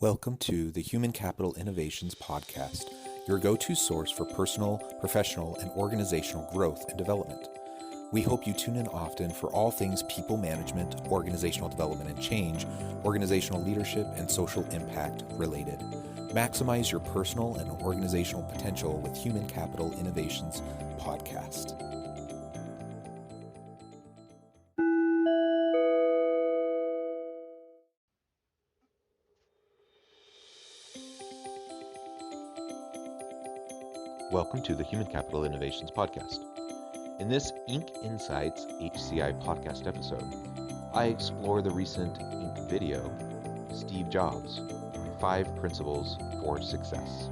Welcome to the Human Capital Innovations Podcast, your go-to source for personal, professional, and organizational growth and development. We hope you tune in often for all things people management, organizational development and change, organizational leadership, and social impact related. Maximize your personal and organizational potential with Human Capital Innovations Podcast. Welcome to the Human Capital Innovations Podcast. In this Inc. Insights HCI podcast episode, I explore the recent Inc. video, Steve Jobs, 5 Principles for Success.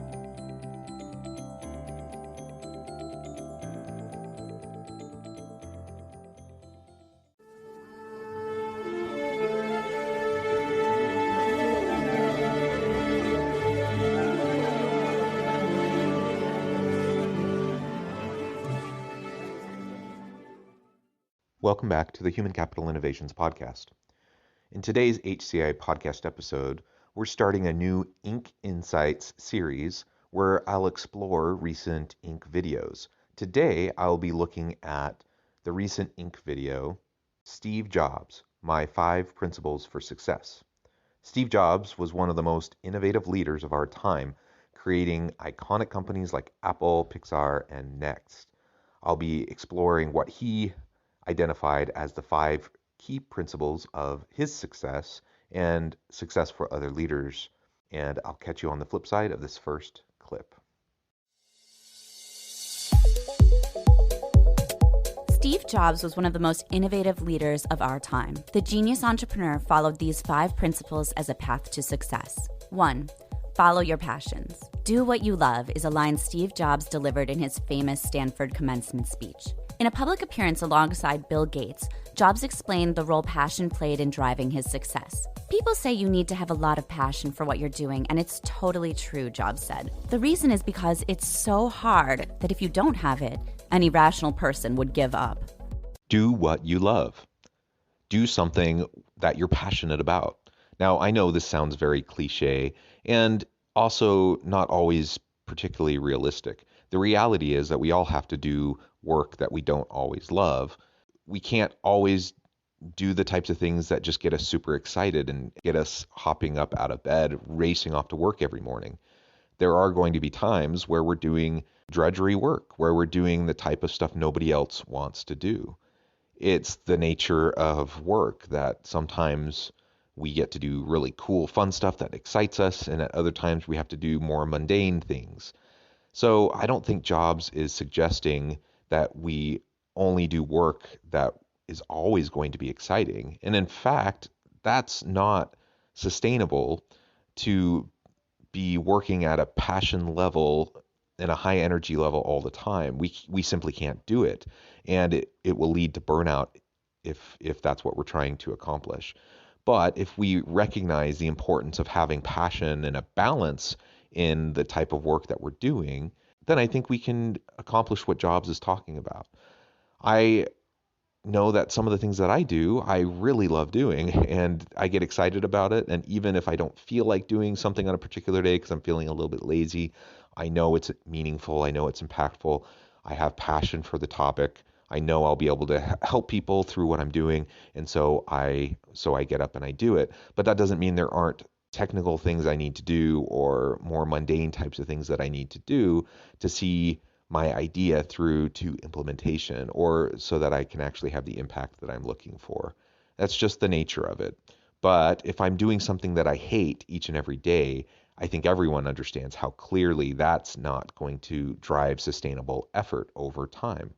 Welcome back to the Human Capital Innovations Podcast. In today's HCI podcast episode, we're starting a new Inc. Insights series where I'll explore recent Inc. videos. Today, I'll be looking at the recent Inc. video, Steve Jobs, My 5 Principles for Success. Steve Jobs was one of the most innovative leaders of our time, creating iconic companies like Apple, Pixar, and Next. I'll be exploring what he identified as the 5 key principles of his success and success for other leaders. And I'll catch you on the flip side of this first clip. Steve Jobs was one of the most innovative leaders of our time. The genius entrepreneur followed these 5 principles as a path to success. 1. Follow your passions. Do what you love is a line Steve Jobs delivered in his famous Stanford commencement speech. In a public appearance alongside Bill Gates, Jobs explained the role passion played in driving his success. People say you need to have a lot of passion for what you're doing, and it's totally true, Jobs said. The reason is because it's so hard that if you don't have it, any rational person would give up. Do what you love. Do something that you're passionate about. Now, I know this sounds very cliche and also not always particularly realistic. The reality is that we all have to do work that we don't always love. We can't always do the types of things that just get us super excited and get us hopping up out of bed, racing off to work every morning. There are going to be times where we're doing drudgery work, where we're doing the type of stuff nobody else wants to do. It's the nature of work that sometimes we get to do really cool, fun stuff that excites us, and at other times we have to do more mundane things. So I don't think Jobs is suggesting that we only do work that is always going to be exciting. And in fact, that's not sustainable to be working at a passion level and a high energy level all the time. We simply can't do it. And it will lead to burnout if that's what we're trying to accomplish. But if we recognize the importance of having passion and a balance in the type of work that we're doing, then I think we can accomplish what Jobs is talking about. I know that some of the things that I do, I really love doing, and I get excited about it. And even if I don't feel like doing something on a particular day because I'm feeling a little bit lazy, I know it's meaningful. I know it's impactful. I have passion for the topic. I know I'll be able to help people through what I'm doing. And so I get up and I do it. But that doesn't mean there aren't technical things I need to do or more mundane types of things that I need to do to see my idea through to implementation, or so that I can actually have the impact that I'm looking for. That's just the nature of it. But if I'm doing something that I hate each and every day, I think everyone understands how clearly that's not going to drive sustainable effort over time.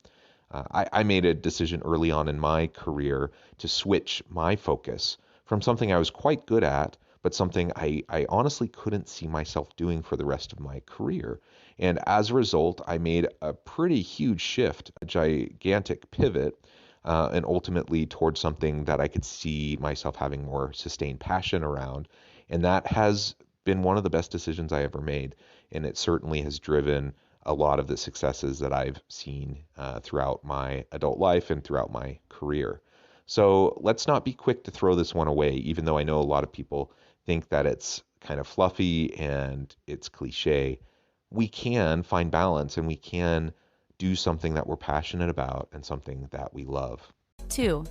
I made a decision early on in my career to switch my focus from something I was quite good at, but something I honestly couldn't see myself doing for the rest of my career. And as a result, I made a pretty huge shift, a gigantic pivot, and ultimately towards something that I could see myself having more sustained passion around. And that has been one of the best decisions I ever made. And it certainly has driven a lot of the successes that I've seen throughout my adult life and throughout my career. So let's not be quick to throw this one away, even though I know a lot of people think that it's kind of fluffy and it's cliche, we can find balance and we can do something that we're passionate about and something that we love. 2.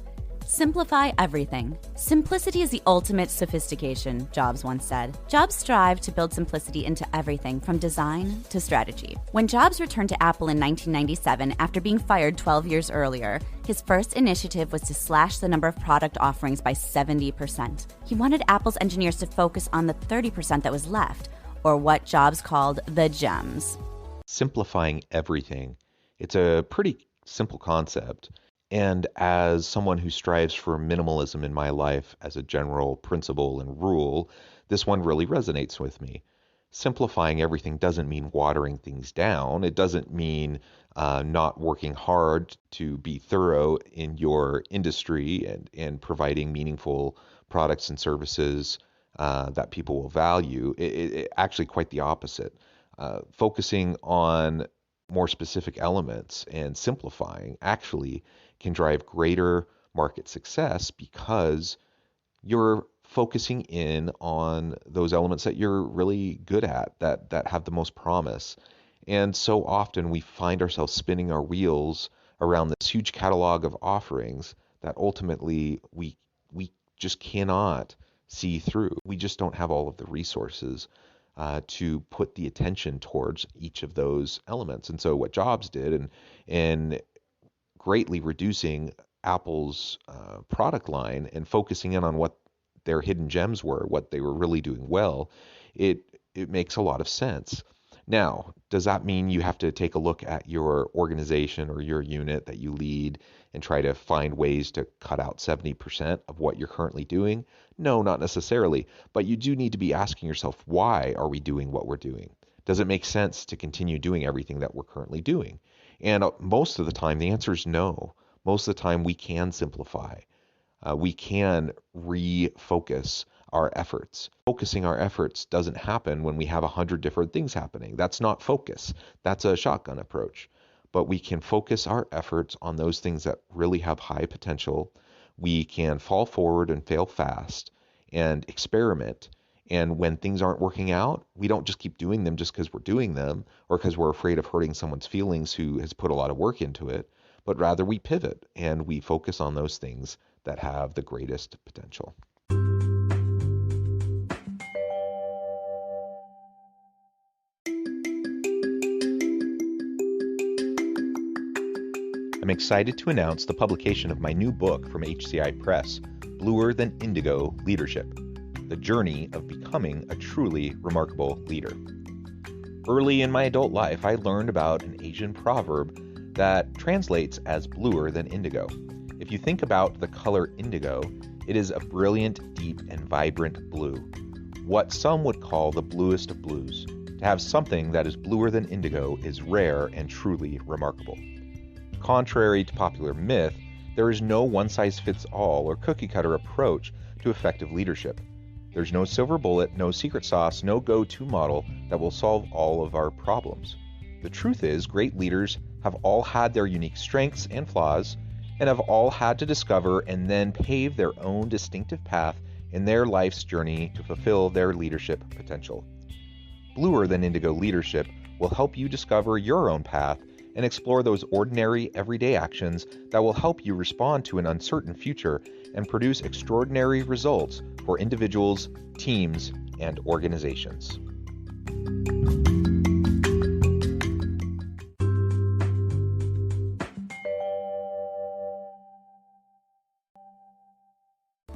Simplify everything. Simplicity is the ultimate sophistication, Jobs once said. Jobs strive to build simplicity into everything from design to strategy. When Jobs returned to Apple in 1997 after being fired 12 years earlier, his first initiative was to slash the number of product offerings by 70%. He wanted Apple's engineers to focus on the 30% that was left, or what Jobs called the gems. Simplifying everything. It's a pretty simple concept. And as someone who strives for minimalism in my life as a general principle and rule, this one really resonates with me. Simplifying everything doesn't mean watering things down. It doesn't mean not working hard to be thorough in your industry and providing meaningful products and services that people will value. Actually, quite the opposite. Focusing on more specific elements and simplifying actually can drive greater market success because you're focusing in on those elements that you're really good at, that have the most promise. And so often we find ourselves spinning our wheels around this huge catalog of offerings that ultimately we just cannot see through. We just don't have all of the resources to put the attention towards each of those elements. And so what Jobs did, and greatly reducing Apple's product line and focusing in on what their hidden gems were, what they were really doing well, it makes a lot of sense. Now, does that mean you have to take a look at your organization or your unit that you lead and try to find ways to cut out 70% of what you're currently doing? No, not necessarily. But you do need to be asking yourself, why are we doing what we're doing? Does it make sense to continue doing everything that we're currently doing? And most of the time, the answer is no. Most of the time, we can simplify. We can refocus our efforts. Focusing our efforts doesn't happen when we have 100 different things happening. That's not focus. That's a shotgun approach. But we can focus our efforts on those things that really have high potential. We can fall forward and fail fast and experiment. And when things aren't working out, we don't just keep doing them just because we're doing them or because we're afraid of hurting someone's feelings who has put a lot of work into it, but rather we pivot and we focus on those things that have the greatest potential. I'm excited to announce the publication of my new book from HCI Press, Bluer Than Indigo Leadership: The Journey of Becoming a Truly Remarkable Leader. Early in my adult life, I learned about an Asian proverb that translates as bluer than indigo. If you think about the color indigo, it is a brilliant, deep, and vibrant blue, what some would call the bluest of blues. To have something that is bluer than indigo is rare and truly remarkable. Contrary to popular myth, there is no one-size-fits-all or cookie-cutter approach to effective leadership. There's no silver bullet, no secret sauce, no go-to model that will solve all of our problems. The truth is, great leaders have all had their unique strengths and flaws, and have all had to discover and then pave their own distinctive path in their life's journey to fulfill their leadership potential. Bluer Than Indigo Leadership will help you discover your own path and explore those ordinary, everyday actions that will help you respond to an uncertain future and produce extraordinary results for individuals, teams, and organizations.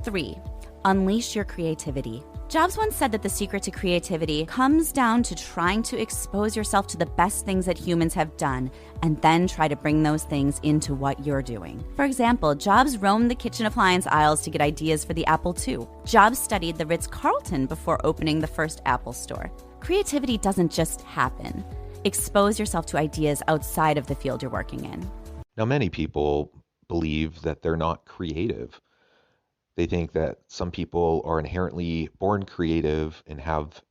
Three, unleash your creativity. Jobs once said that the secret to creativity comes down to trying to expose yourself to the best things that humans have done and then try to bring those things into what you're doing. For example, Jobs roamed the kitchen appliance aisles to get ideas for the Apple II. Jobs studied the Ritz-Carlton before opening the first Apple store. Creativity doesn't just happen. Expose yourself to ideas outside of the field you're working in. Now, many people believe that they're not creative. They think that some people are inherently born creative and have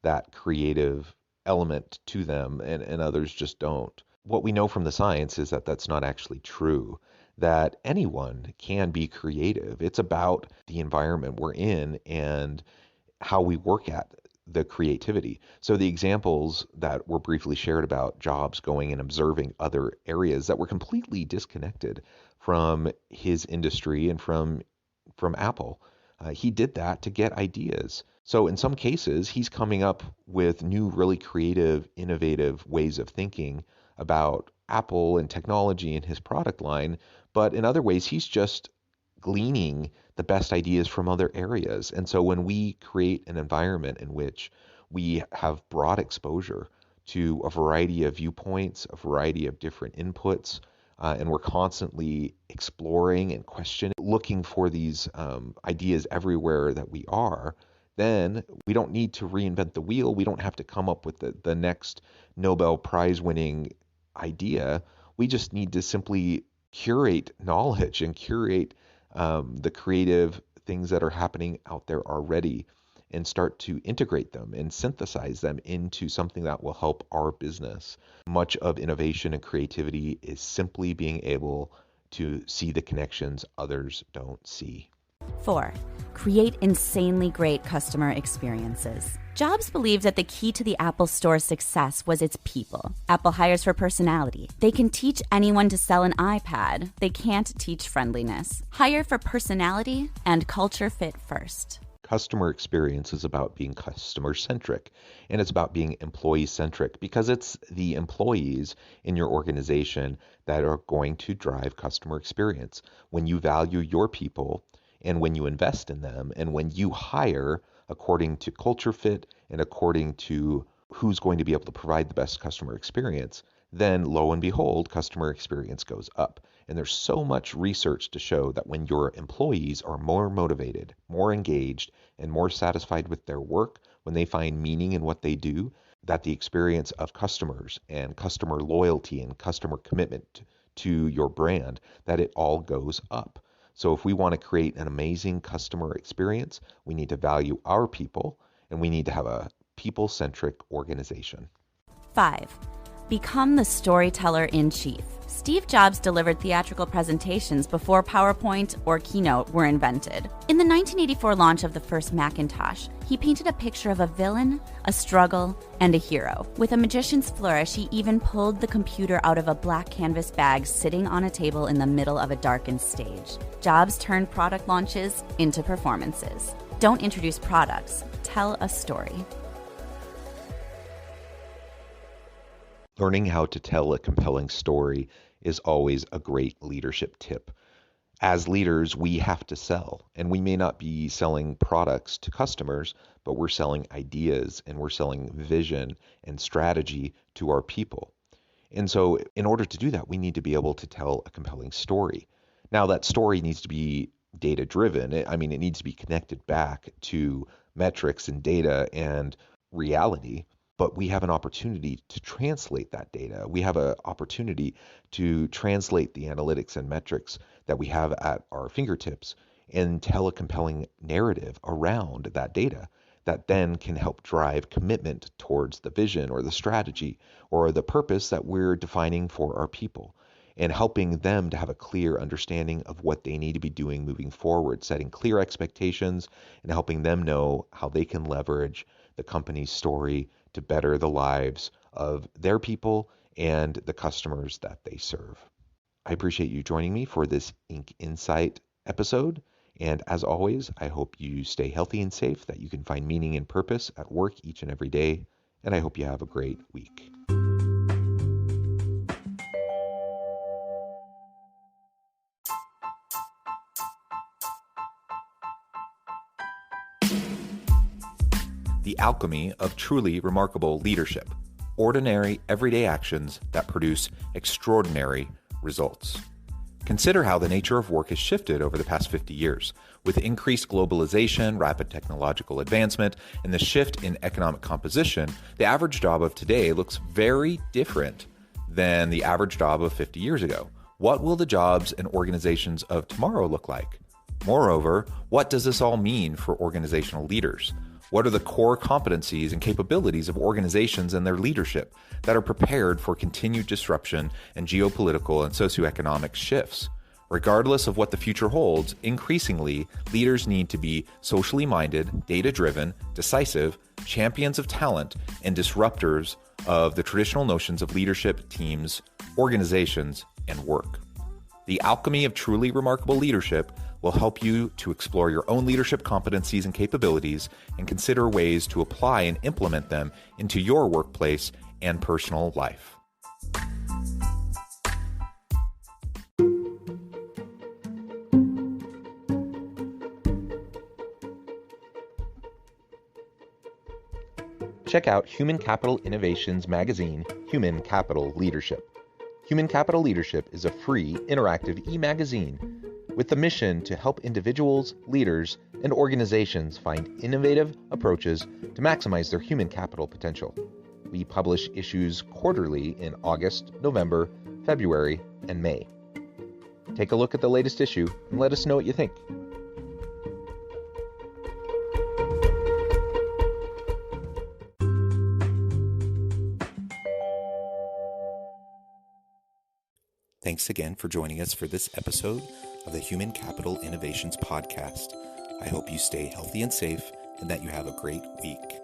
that creative element to them, and others just don't. What we know from the science is that that's not actually true, that anyone can be creative. It's about the environment we're in and how we work at the creativity. So the examples that were briefly shared about Jobs going and observing other areas that were completely disconnected from his industry and from Apple. He did that to get ideas. So in some cases, he's coming up with new, really creative, innovative ways of thinking about Apple and technology in his product line. But in other ways, he's just gleaning the best ideas from other areas. And so when we create an environment in which we have broad exposure to a variety of viewpoints, a variety of different inputs, and we're constantly exploring and questioning, looking for these ideas everywhere that we are, then we don't need to reinvent the wheel. We don't have to come up with the next Nobel Prize winning idea. We just need to simply curate knowledge and curate the creative things that are happening out there already and start to integrate them and synthesize them into something that will help our business. Much of innovation and creativity is simply being able to see the connections others don't see. 4. Create insanely great customer experiences. Jobs believed that the key to the Apple Store's success was its people. Apple hires for personality. They can teach anyone to sell an iPad. They can't teach friendliness. Hire for personality and culture fit first. Customer experience is about being customer centric, and it's about being employee centric, because it's the employees in your organization that are going to drive customer experience. When you value your people and when you invest in them and when you hire according to culture fit and according to who's going to be able to provide the best customer experience, then lo and behold, customer experience goes up. And there's so much research to show that when your employees are more motivated, more engaged, and more satisfied with their work, when they find meaning in what they do, that the experience of customers and customer loyalty and customer commitment to your brand, that it all goes up. So if we want to create an amazing customer experience, we need to value our people and we need to have a people-centric organization. 5. Become the storyteller in chief. Steve Jobs delivered theatrical presentations before PowerPoint or Keynote were invented. In the 1984 launch of the first Macintosh, he painted a picture of a villain, a struggle, and a hero. With a magician's flourish, he even pulled the computer out of a black canvas bag sitting on a table in the middle of a darkened stage. Jobs turned product launches into performances. Don't introduce products, tell a story. Learning how to tell a compelling story is always a great leadership tip. As leaders, we have to sell, and we may not be selling products to customers, but we're selling ideas and we're selling vision and strategy to our people. And so in order to do that, we need to be able to tell a compelling story. Now, that story needs to be data driven. It needs to be connected back to metrics and data and reality. But we have an opportunity to translate that data. We have an opportunity to translate the analytics and metrics that we have at our fingertips and tell a compelling narrative around that data that then can help drive commitment towards the vision or the strategy or the purpose that we're defining for our people, and helping them to have a clear understanding of what they need to be doing moving forward, setting clear expectations and helping them know how they can leverage the company's story to better the lives of their people and the customers that they serve. I appreciate you joining me for this Inc. Insight episode. And as always, I hope you stay healthy and safe, that you can find meaning and purpose at work each and every day. And I hope you have a great week. The alchemy of truly remarkable leadership. Ordinary, everyday actions that produce extraordinary results. Consider how the nature of work has shifted over the past 50 years. With increased globalization, rapid technological advancement, and the shift in economic composition, the average job of today looks very different than the average job of 50 years ago. What will the jobs and organizations of tomorrow look like? Moreover, what does this all mean for organizational leaders? What are the core competencies and capabilities of organizations and their leadership that are prepared for continued disruption and geopolitical and socioeconomic shifts? Regardless of what the future holds, increasingly, leaders need to be socially minded, data-driven, decisive, champions of talent, and disruptors of the traditional notions of leadership, teams, organizations, and work. The alchemy of truly remarkable leadership will help you to explore your own leadership competencies and capabilities and consider ways to apply and implement them into your workplace and personal life. Check out Human Capital Innovations magazine, Human Capital Leadership. Human Capital Leadership is a free, interactive e-magazine with the mission to help individuals, leaders, and organizations find innovative approaches to maximize their human capital potential. We publish issues quarterly in August, November, February, and May. Take a look at the latest issue and let us know what you think. Thanks again for joining us for this episode of the Human Capital Innovations Podcast. I hope you stay healthy and safe and that you have a great week.